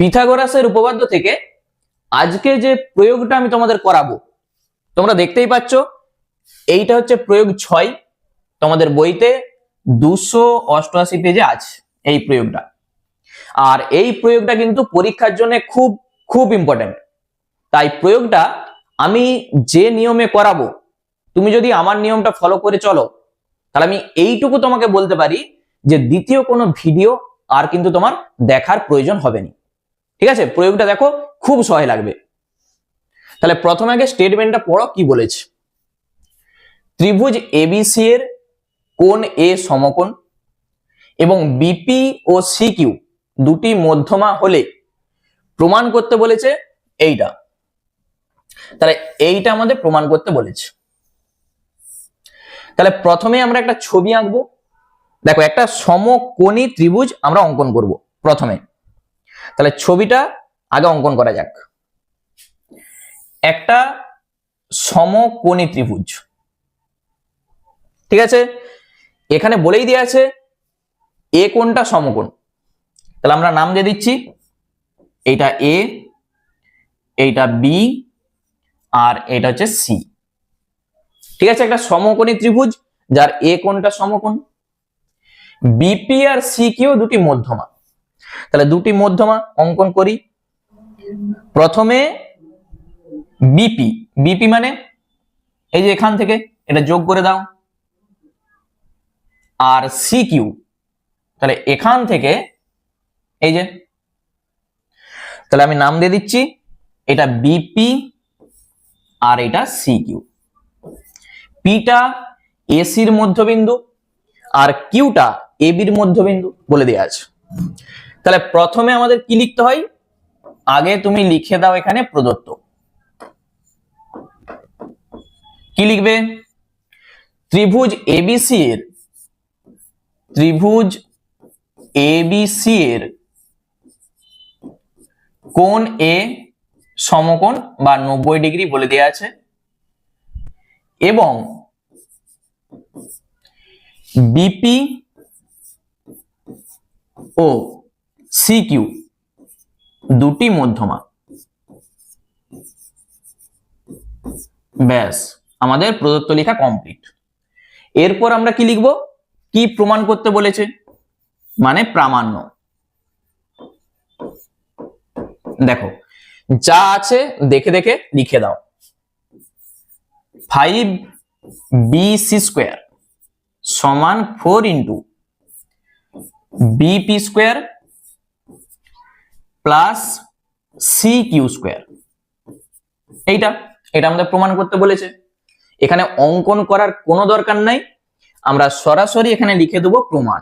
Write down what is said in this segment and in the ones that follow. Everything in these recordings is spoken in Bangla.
পিথাগোরাসের উপপাদ্য থেকে আজকে যে প্রয়োগটা আমি তোমাদের করাবো, তোমরা দেখতেই পাচ্ছ এইটা হচ্ছে প্রয়োগ 6, তোমাদের বইতে 288 পেজে আছে এই প্রয়োগটা। আর এই প্রয়োগটা কিন্তু পরীক্ষার জন্য খুব খুব ইম্পর্টেন্ট। তাই প্রয়োগটা আমি যে নিয়মে করাবো, তুমি যদি আমার নিয়মটা ফলো করে চলো, তাহলে আমি এইটুকু তোমাকে বলতে পারি যে দ্বিতীয় কোনো ভিডিও আর কিন্তু তোমার দেখার প্রয়োজন হবে না। ঠিক আছে, প্রয়োগটা দেখো, খুব সহজ লাগবে। তাহলে প্রথমে আগে স্টেটমেন্টটা পড়ো কি বলেছে। ত্রিভুজ এবিসি এর কোণ এ সমকোণ এবং বিপি ও সিকিউ দুটি মধ্যমা হলে প্রমাণ করতে বলেছে এইটা। তাহলে এইটা আমাদের প্রমাণ করতে বলেছে। তাহলে প্রথমে আমরা একটা ছবি আঁকবো। দেখো, একটা সমকোণী ত্রিভুজ আমরা অঙ্কন করব প্রথমে। তাহলে ছবিটা আগে অঙ্কন করা যাক। একটা সমকোণী ত্রিভুজ, ঠিক আছে, এখানে বলেই দেয়া আছে এ কোণটা সমকোণ। তাহলে আমরা নাম দিয়ে দিচ্ছি, এইটা এ, এইটা বি, আর এটা হচ্ছে সি। ঠিক আছে, একটা সমকোণী ত্রিভুজ যার এ কোণটা সমকোণ, বিপি আর সি কিউ দুটি মধ্যমা। তাহলে দুটি মধ্যমা অঙ্কন করি। প্রথমে বিপি, বিপি মানে এই যে এখান থেকে এটা যোগ করে দাও, আর সি কিউ তাহলে এখান থেকে এই যে, তাহলে আমি নাম দিয়ে দিচ্ছি, এটা বিপি আর এটা সি কিউ। পিটা এসির মধ্যবিন্দু আর কিউটা এবির মধ্যবিন্দু বলে দেওয়া আছে। তাহলে প্রথমে আমাদের কি লিখতে হয়, আগে তুমি লিখে দাও এখানে প্রদত্ত। কি লিখবে, ত্রিভুজ এবিসি এর, ত্রিভুজ এবিসি এর কোণ এ সমকোণ বা 90 ডিগ্রি বলে দেওয়া আছে, এবং বিপি ও সি কিউ দুটি মধ্যমা। ব্যাস, আমাদের প্রদত্ত লেখা কমপ্লিট। এরপর আমরা কি লিখব, কি প্রমাণ করতে বলেছে, মানে প্রামাণ্য। দেখো যা আছে দেখে দেখে লিখে দাও। 5bc স্কয়ার সমান 4 into bp square plus C Q square. এইটা আমাদের প্রমাণ করতে বলেছে। এখানে অঙ্কন করার কোনো দরকার নাই, আমরা সরাসরি এখানে লিখে দেবো প্রমাণ।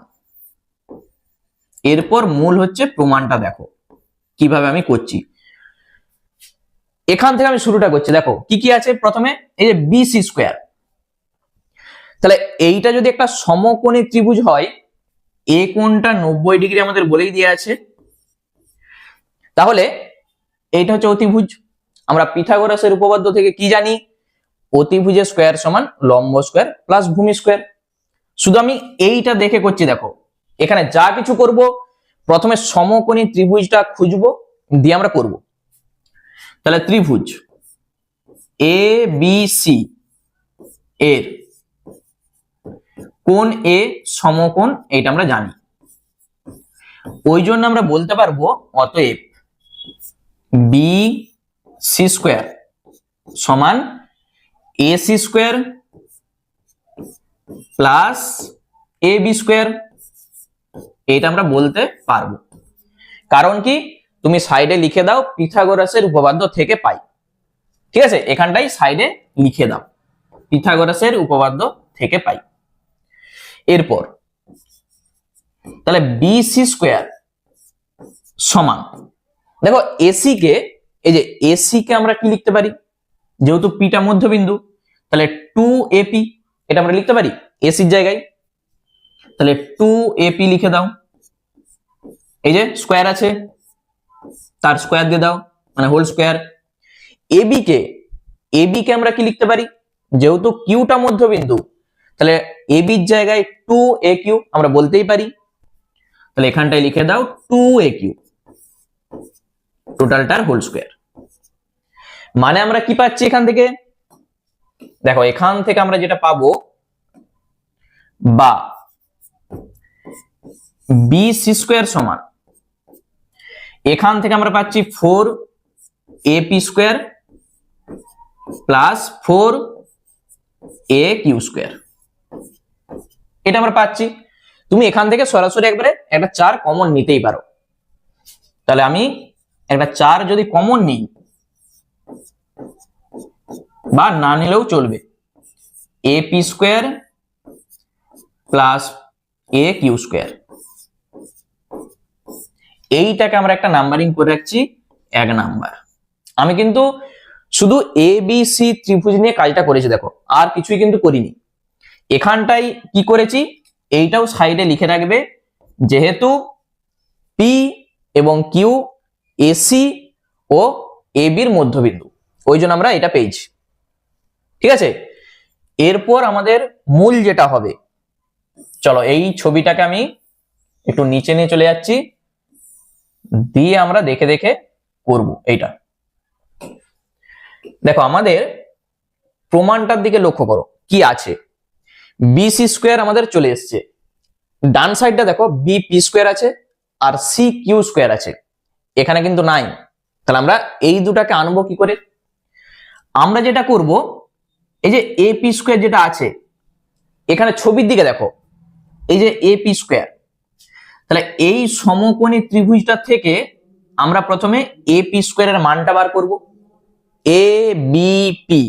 এরপর মূল হচ্ছে প্রমাণটা, দেখো কিভাবে আমি করছি। এখান থেকে আমি শুরুটা করছি। দেখো কি কি আছে, প্রথমে এই যে বিসি স্কয়ার। তাহলে এইটা যদি একটা সমকোণী ত্রিভুজ হয়, এ কোণটা 90 ডিগ্রি আমাদের বলেই দেওয়া আছে, তাহলে এইটা হচ্ছে অতিভুজ। আমরা পিথাগোরাসের উপপাদ্য থেকে কি জানি, অতিভুজের স্কয়ার সমান লম্ব স্কয়ার প্লাস ভূমি স্কয়ার। শুধু আমি এইটা দেখে করছি। দেখো এখানে যা কিছু করব, প্রথমে সমকোণী ত্রিভুজটা খুঁজবো, দিয়ে আমরা করব। তাহলে ত্রিভুজ এ বি সি এর কোণ এ সমকোণ, এইটা আমরা জানি। ওই জন্য আমরা বলতে পারবো অতএব বি সি স্কয়ার সমান A C square plus A B square. এটা আমরা বলতে পারবো, কারণ কি, তুমি সাইডে লিখে দাও পিথাগোরাসের উপপাদ্য থেকে পাই। ঠিক আছে, এখানটাই সাইডে লিখে দাও পিথাগোরাসের উপপাদ্য থেকে পাই। এরপর তাহলে বিসি স্কয়ার সমান, দেখো এসি কে, এই যে এসি কে আমরা কি লিখতে পারি, যেহেতু পিটা মধ্যবিন্দু, তাহলে 2ap এটা আমরা লিখতে পারি এসির জায়গায়। তাহলে 2ap লিখে দাও, এই যে স্কয়ার আছে তার স্কয়ার দিয়ে দাও, মানে হোল স্কয়ার। এবি কে আমরা কি লিখতে পারি, যেহেতু কিউটা মধ্যবিন্দু, তাহলে এবির জায়গায় 2aq আমরা বলতেই পারি। তাহলে এখানটায় লিখে দাও 2aq। টোটালটার হোল স্কোয়ার। মানে আমরা কি পাচ্ছি এখান থেকে, দেখো এখান থেকে আমরা যেটা পাবো, বা বি সি স্কোয়ার সমান, এখান থেকে আমরা পাচ্ছি 4ab square plus 4aq square, এটা আমরা পাচ্ছি। তুমি এখান থেকে সরাসরি একবারে একটা 4 কমন নিতেই পারো। তাহলে আমি একটা 4 যদি কমন নিই, বা না নিলেও চলবে, ap square plus aq square, এইটাকে আমরা একটা নাম্বারিং করে রাখছি 1 নাম্বার। আমি কিন্তু শুধু এ বি সি ত্রিভুজ নিয়ে কাজটা করেছি, দেখো আর কিছুই কিন্তু করিনি। এখানটাই কি করেছি, এইটাও সাইডে লিখে রাখবে, যেহেতু পি এবং কিউ এসি ও এ বির মধ্যবিন্দু, ওই জন্য আমরা এটা পেয়েছি। ঠিক আছে, এরপর আমাদের মূল যেটা হবে, চলো এই ছবিটাকে আমি একটু নিচে নিয়ে চলে যাচ্ছি, দিয়ে আমরা দেখে দেখে করব। এইটা দেখো, আমাদের প্রমাণটার দিকে লক্ষ্য করো কি আছে। বিসি স্কোয়ার আমাদের চলে এসছে, ডান সাইডটা দেখো বি পি স্কোয়ার আছে আর সি কিউ স্কোয়ার আছে, এখানে কিন্তু নাই। তাহলে আমরা এই দুটাকে আনবো কি করে? আমরা যেটা করব, এই যে এ পি স্কোয়ার যেটা আছে, এখানে ছবির দিকে দেখো, এই যে এ পি স্কোয়ার, তাহলে এই সমকোণী ত্রিভুজটা থেকে আমরা প্রথমে এ পি স্কোয়ারের মানটা বার করব। এ বি পি,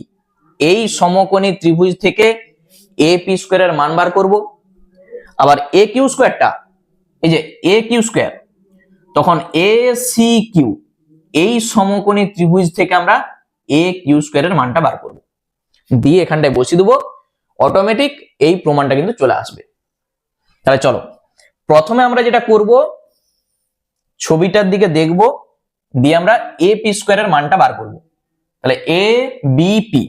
এই সমকোণী ত্রিভুজ থেকে এ পি স্কোয়ারের মান বার করব। আবার এ কিউ স্কোয়ারটা, এই যে এ কিউ স্কোয়ার, তখন এ সি কিউ, এই সমকোণী ত্রিভুজ থেকে আমরা এ কিউ স্কোয়ারের মানটা বার করব, দিয়ে এখানটায় বসিয়ে দেবো, অটোমেটিক এই প্রমাণটা কিন্তু চলে আসবে। তাহলে চলো প্রথমে আমরা যেটা করব, ছবিটার দিকে দেখব, দিয়ে আমরা এ পি স্কোয়ারের মানটা বার করব। তাহলে এ বি পি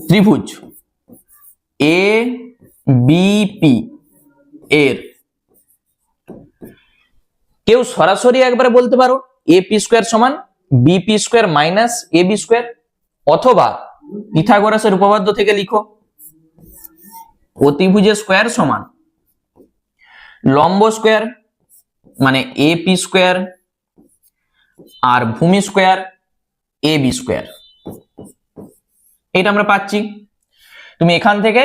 ত্রিভুজ এ বি পি এর, কেউ সরাসরি একবারে বলতে পারো এ পি স্কোয়ার সমান বি পি স্কোয়ার মাইনাস এ বি স্কোয়ার, অথবা পিথাগোরাসের উপপাদ্য থেকে লিখো অতিভুজের স্কোয়ার সমান লম্ব স্কোয়ার মানে এ পি স্কোয়ার আর ভূমি স্কোয়ার এ বি স্কোয়ার, এটা আমরা পাচ্ছি। তুমি এখান থেকে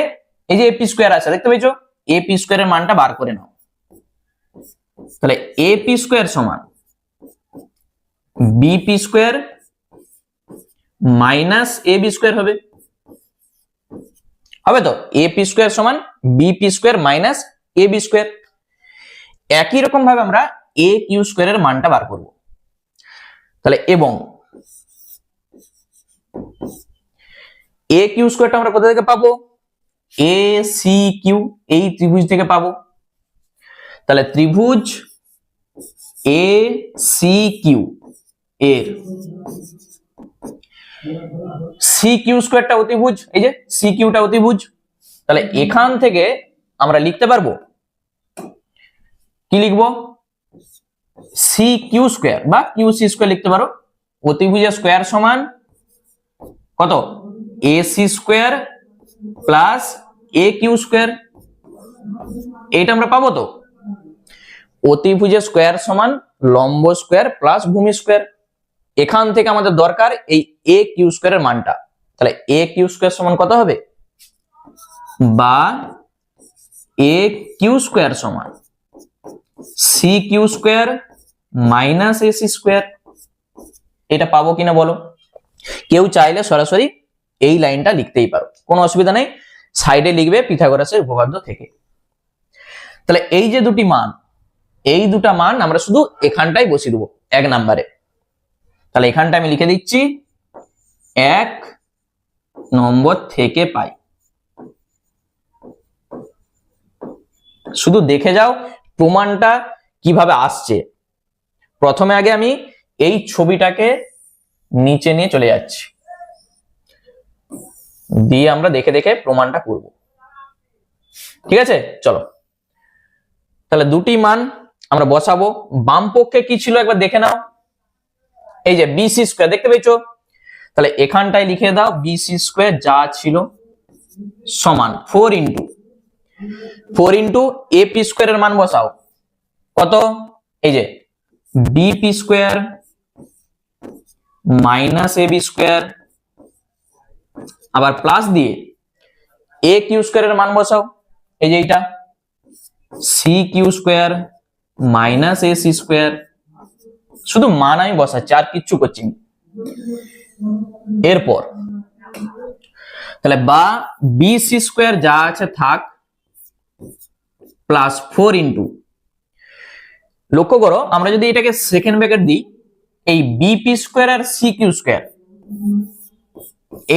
এই যে এপি স্কোয়ার আছে দেখতে পেয়েছো, এপি স্কোয়ারের মানটা বার করে নাও। তাহলে এপি স্কোয়ার সমান বিপি স্কোয়ার মাইনাস এ বি স্কোয়ার হবে, হবে তো? এপি স্কোয়ার সমান বিপি স্কোয়ার মাইনাস এ বি স্কোয়ার। একই রকম ভাবে আমরা এ কিউ স্কোয়ারের মানটা বার করব। তাহলে এবং এ কিউ স্কোয়ারটা আমরা কোথা থেকে পাবো? এ সি কিউ, এই ত্রিভুজ থেকে পাবো। তাহলে ত্রিভুজ এ সি কিউ এর সি কিউ স্কোয়ারটা অতিভুজ, এই যে সি কিউটা অতিভুজ। তাহলে এখান থেকে আমরা লিখতে পারবো, কি লিখবো? সি কিউ স্কোয়ার বা কিউ সি স্কোয়ার লিখতে পারো। অতিভুজের স্কোয়ার সমান কত? A C square plus A Q square, এইটা আমরা পাবো তো। অতিভুজের স্কোয়ার সমান লম্ব স্কোয়ার প্লাস ভূমি স্কোয়ার, এখান থেকে আমাদের দরকার এই এ কিউ স্কোয়ারের মানটা। তাহলে এ কিউ স্কোয়ার সমান কত হবে? বা এ কিউ স্কোয়ার সমান C Q square minus A C square, এটা পাবো কিনা বলো? কেউ চাইলে সরাসরি এই লাইনটা লিখতেই পারো, কোনো অসুবিধা নেই, সাইডে লিখবে পিথাগোরাসের উপপাদ্য থেকে। তাহলে এই যে দুটি মান, এই দুটা মান আমরা শুধু এখানটাই বসিয়ে দেবো 1 নম্বরে। তাহলে এখানটা আমি লিখে দিচ্ছি 1 নম্বর থেকে পাই। শুধু দেখে যাও প্রমাণটা কিভাবে আসছে। প্রথমে আগে আমি এই ছবিটাকে নিচে নিয়ে চলে যাচ্ছি, দিয়ে আমরা দেখে দেখে প্রমাণটা করব। ঠিক আছে, চলো তাহলে দুটি মান আমরা বসাবো। বাম পক্ষে কি ছিল একবার দেখে নাও, এই যে বিসি স্কোয়ার দেখতে পেয়েছো, তাহলে এখানটায় লিখে দাও বিসি স্কোয়ার যা ছিল সমান 4 ইন্টু এপি স্কোয়ারের মান বসাও কত, এই যে BP square minus AB square, আবার প্লাস দিয়ে এ কিউ স্কোয়ারের মান বসাও, এই যে এইটা C Q square minus A C square, শুধু মান আমি বসাচ্ছি আর কিচ্ছু করছি না। এরপর তাহলে বা বিসি স্কোয়ার যা আছে থাক প্লাস 4 ইন্টু, লক্ষ্য করো আমরা যদি এটাকে সেকেন্ড ব্র্যাকেট দিই, এই বিপি স্কোয়ার আর সি কিউ স্কোয়ার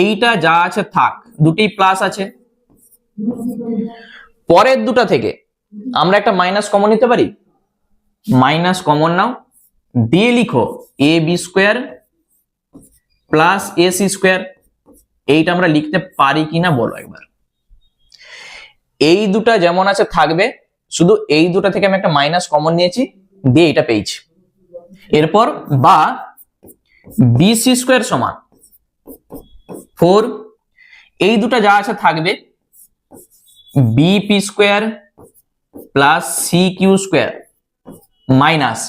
এইটা যা আছে থাক, দুটি প্লাস আছে, পরের দুটা থেকে আমরা একটা মাইনাস কমন নিতে পারি, মাইনাস কমন নাও, দিয়ে লিখো A B square plus A C square, এইটা আমরা লিখতে পারি কিনা বলো একবার। এই দুটা যেমন আছে থাকবে, শুধু এই দুটা থেকে আমি একটা মাইনাস কমন নিয়েছি, দিয়ে এটা পেয়েছি। এরপর বা বিসি স্কোয়ার সমান 4, এই দুটা যা আছে থাকবে, BP square plus C Q square minus,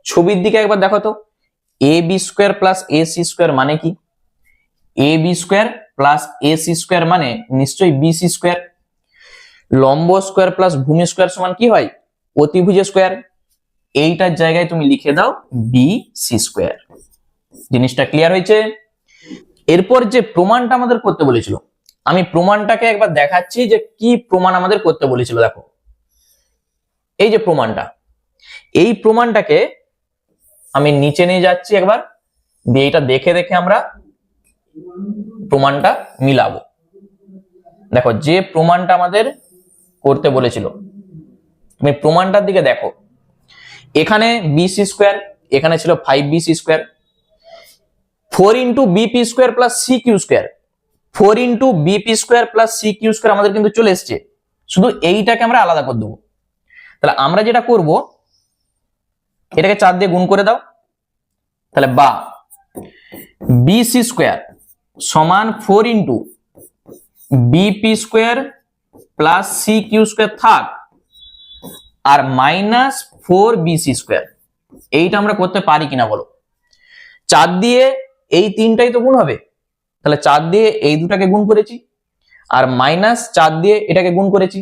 ছবির দিকে একবার দেখো তো, A B square plus A C square মানে কি, A B square plus A C square মানে নিশ্চয়ই বিসি স্কোয়ার, লম্ব স্কোয়ার প্লাস ভূমি স্কোয়ার সমান কি হয়, অতিভুজ স্কোয়ার, এইটার জায়গায় তুমি লিখে দাও বি সি স্কোয়ার। জিনিসটা ক্লিয়ার হয়েছে? এরপর যে প্রমাণটা আমাদের করতে বলেছিল, আমি প্রমাণটাকে একবার দেখাচ্ছি যে কি প্রমাণ আমাদের করতে বলেছিল। দেখো এই যে প্রমাণটা, এই প্রমাণটাকে আমি নিচে নিয়ে যাচ্ছি একবার, দিয়ে এটা দেখে দেখে আমরা প্রমাণটা মিলাবো। দেখো যে প্রমাণটা আমাদের করতে বলেছিল, তুমি প্রমাণটার দিকে দেখো, এখানে বিসি স্কোয়ার, এখানে ছিল 5bc square, 4 into BP square plus C Q square, 4 into BP square plus C Q square আমাদের কিন্তু চলে এসছে, শুধু এইটাকে আমরা আলাদা করে দেবো। তাহলে আমরা যেটা করব, এটাকে 4 দিয়ে গুণ করে দাও, তাহলে বা বিসি স্কোয়ার সমান 4 into BP square plus C Q square থাক, আর মাইনাস 4bc স্কোয়ার, এইটা আমরা করতে পারি কিনা বলো। 4 দিয়ে এই তিনটাই তো গুণ হবে, তাহলে 4 দিয়ে এই দুটাকে গুণ করেছি, আর মাইনাস 4 দিয়ে এটাকে গুণ করেছি,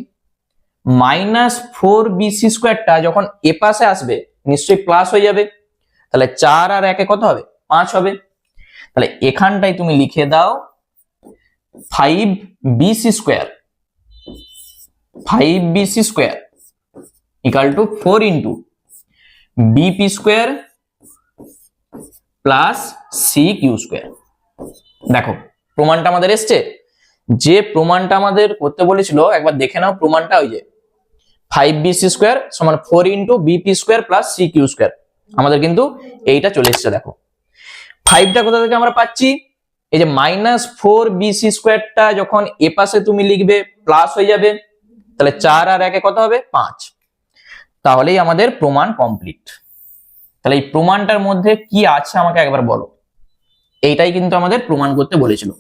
মাইনাস 4bc স্কোয়ারটা যখন এ পাশে আসবে নিশ্চয়ই প্লাস হয়ে যাবে, তাহলে 4 আর 1 কত হবে, 5 হবে। তাহলে এখানটাই তুমি লিখে দাও 5bc square, 5bc square equal to 4 into BP square plus C Q square. দেখো প্রমাণটা আমাদের এসছে, যে প্রমাণটা আমাদের করতে বলেছিল একবার দেখে নাও প্রমাণটা, ওই যে 5bc স্কোয়ার সমান 4 into BP square plus C Q square, আমাদের কিন্তু এইটা চলে এসছে। দেখো 5টা কোথা থেকে আমরা পাচ্ছি, এই যে মাইনাস 4bc স্কোয়ারটা যখন এ পাশে তুমি লিখবে প্লাস হয়ে যাবে, তাহলে 4 আর 1 কত হবে, 5, তাহলেই আমাদের প্রমাণ কমপ্লিট। তাহলে এই প্রমাণটার মধ্যে কি আছে আমাকে একবার বলো, এইটাই কিন্তু আমাদের প্রমাণ করতে বলেছিল,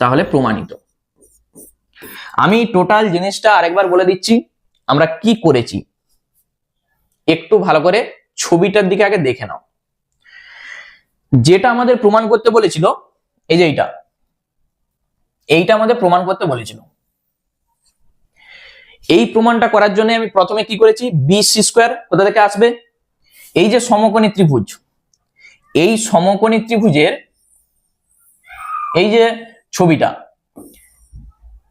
তাহলে প্রমাণিত। আমি টোটাল জিনিসটা আরেকবার বলে দিচ্ছি আমরা কি করেছি, একটু ভালো করে ছবিটার দিকে আগে দেখে নাও। যেটা আমাদের প্রমাণ করতে বলেছিল, এই যে এইটা আমাদের প্রমাণ করতে বলেছিল, এই প্রমাণটা করার জন্য আমি প্রথমে কি করেছি, বিসি স্কোয়ার কোথা থেকে আসবে, এই যে সমকোণী ত্রিভুজ, এই সমকোণী ত্রিভুজের এই যে ছবিটা,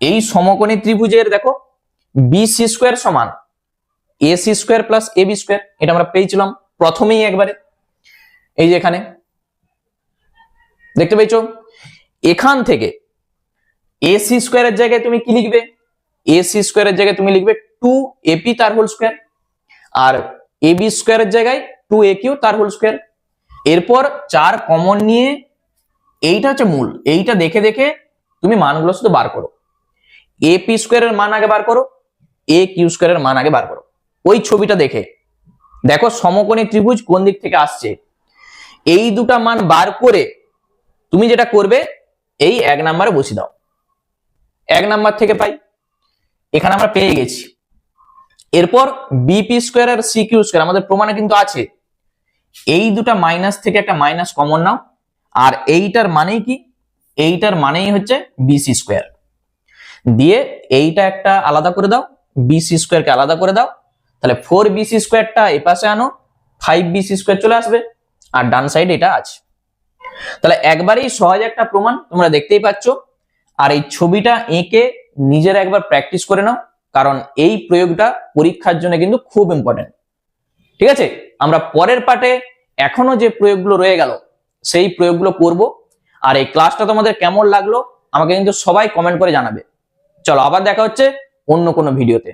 এই সমকোণী ত্রিভুজের দেখো বিসি স্কোয়ার সমান AC square plus AB square, এটা আমরা পেয়েছিলাম প্রথমেই একবারে, এই যে এখানে দেখতে পেয়েছো। এখান থেকে এসি স্কোয়ারের জায়গায় তুমি কি লিখবে, এসি স্কোয়ারের জায়গায় তুমি লিখবে 2ap তার হোল স্কোয়ার, আর এবি স্কোয়ারের জায়গায় 2aq তার হোল স্কোয়ার। এরপর 4 কমন নিয়ে, এইটা হচ্ছে মূল, এইটা দেখে দেখে তুমি মানগুলো শুধু বার করো, এপি স্কোয়ারের মান আগে বার করো, এ কিউ স্কোয়ারের মান আগে বার করো। ওই ছবিটা দেখে দেখো সমকোণী ত্রিভুজ কোন দিক থেকে আসছে, এই দুটা মান বার করে তুমি যেটা করবে এই 1 নম্বরে বসিয়ে দাও। 1 নাম্বার থেকে পাই, এখানে আমরা পেয়ে গেছি। এরপর বিপি স্কোয়ার আর সি কিউ স্কোয়ার আমাদের প্রমাণে কিন্তু আছে। এই দুটা মাইনাস থেকে একটা মাইনাস কমন নাও, আর এইটার মানেই কি, এইটার মানেই হচ্ছে বিসি স্কোয়ার। দিয়ে এইটা একটা আলাদা করে দাও, বিসি স্কোয়ারকে আলাদা করে দাও, তাহলে 4bc স্কোয়ারটা এই পাশে আনো, 5bc স্কোয়ার চলে আসবে, আর ডান সাইড এটা আছে। তাহলে একবারেই সহজ একটা প্রমাণ, তোমরা দেখতেই পাচ্ছ। আর এই ছবিটা এঁকে নিজের একবার প্র্যাকটিস করে নাও, কারণ এই প্রয়োগটা পরীক্ষার জন্য কিন্তু খুব ইম্পর্টেন্ট। ঠিক আছে, আমরা পরের পার্টে এখনো যে প্রয়োগগুলো রয়ে গেল সেই প্রয়োগগুলো করব। আর এই ক্লাসটা তোমাদের কেমন লাগলো আমাকে কিন্তু সবাই কমেন্ট করে জানাবে। চলো আবার দেখা হচ্ছে অন্য কোনো ভিডিওতে।